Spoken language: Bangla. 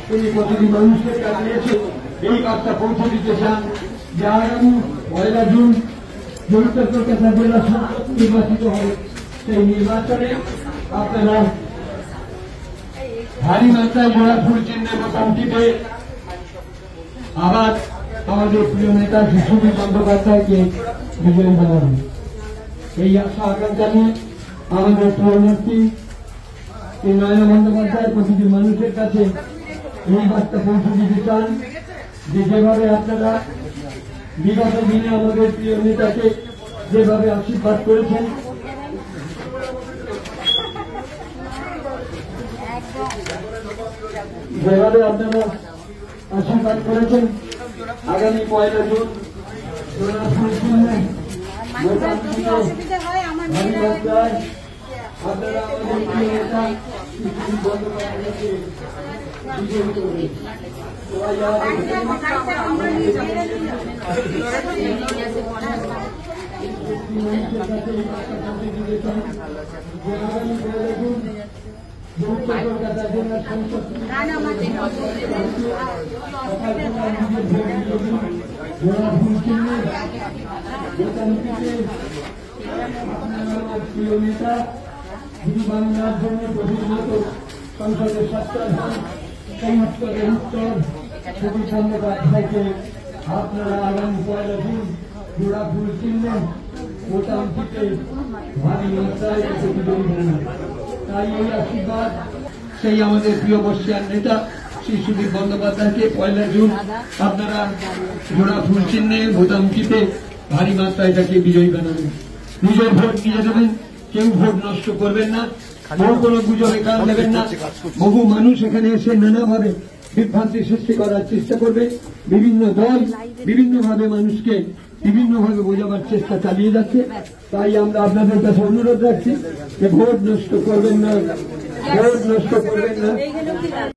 তিনি প্রতিটি মানুষের কাছে এসে এই বার্তা পৌঁছে দিতে চান যে আগামী 1 জুন কলকাতা জেলা সংসদ নির্বাচিত হবে। সেই নির্বাচনে আপনারা ভারী মাত্রায় জোড়া ফুল চিহ্নের মোটামুটিতে আবার আমাদের প্রিয় নেতা সুশীল বন্দ্যোপাধ্যায়কে বিজয়ী বানাবেন। এই আশা আকাঙ্ক্ষা নিয়ে আমাদের প্রিয় নেত্রী নয়না বন্দ্যোপাধ্যায় প্রতিটি মানুষের কাছে এই বার্তা পৌঁছে দিতে চান যে যেভাবে আপনারা বিগত দিনে আমাদের প্রিয় নেতাকে যেভাবে আশীর্বাদ করেছেন, যেভাবে আপনারা আশীর্বাদ করেছেন, আগামী 1 জুন আপনারা আমাদের প্রিয় নেতা সুশীল বন্দ্যোপাধ্যায়কে বিজয়ী করবেন। কলকাতা জেলা সংসদ প্রিয় নেতা যিনি বাংলার জন্য প্রতিনিয়ত সংসদের স্বাস্থ্যধান সমস্ত উত্তর সুশীল বন্দ্যোপাধ্যায়কে আপনারা আগামী 1 জুন জোড়া ফুল চিনলেন মোটামুটিতে ভারী মাত্রায় বিজয়ী বানাবেন। তাই এই আশীর্বাদ সেই আমাদের প্রিয় বর্ষিয়ার নেতা শ্রী সুশীল বন্দ্যোপাধ্যায়কে 1 জুন আপনারা জোড়া ফুল চিহ্নে ভোটামুখিতে ভারী মাত্রায় তাকে বিজয়ী বানাবেন। নিজের ভোট নিয়ে দেবেন, কেউ ভোট নষ্ট করবেন না, কেউ কোনো গুজবে কান দেবেন না। বহু মানুষ এখানে এসে নানাভাবে বিভ্রান্তি সৃষ্টি করার চেষ্টা করবে, বিভিন্ন দল বিভিন্নভাবে মানুষকে বিভিন্নভাবে বোঝাবার চেষ্টা চালিয়ে যাচ্ছে। তাই আমরা আপনাদের কাছে অনুরোধ রাখছি যে ভোট নষ্ট করবেন না, ভোট নষ্ট করবেন না।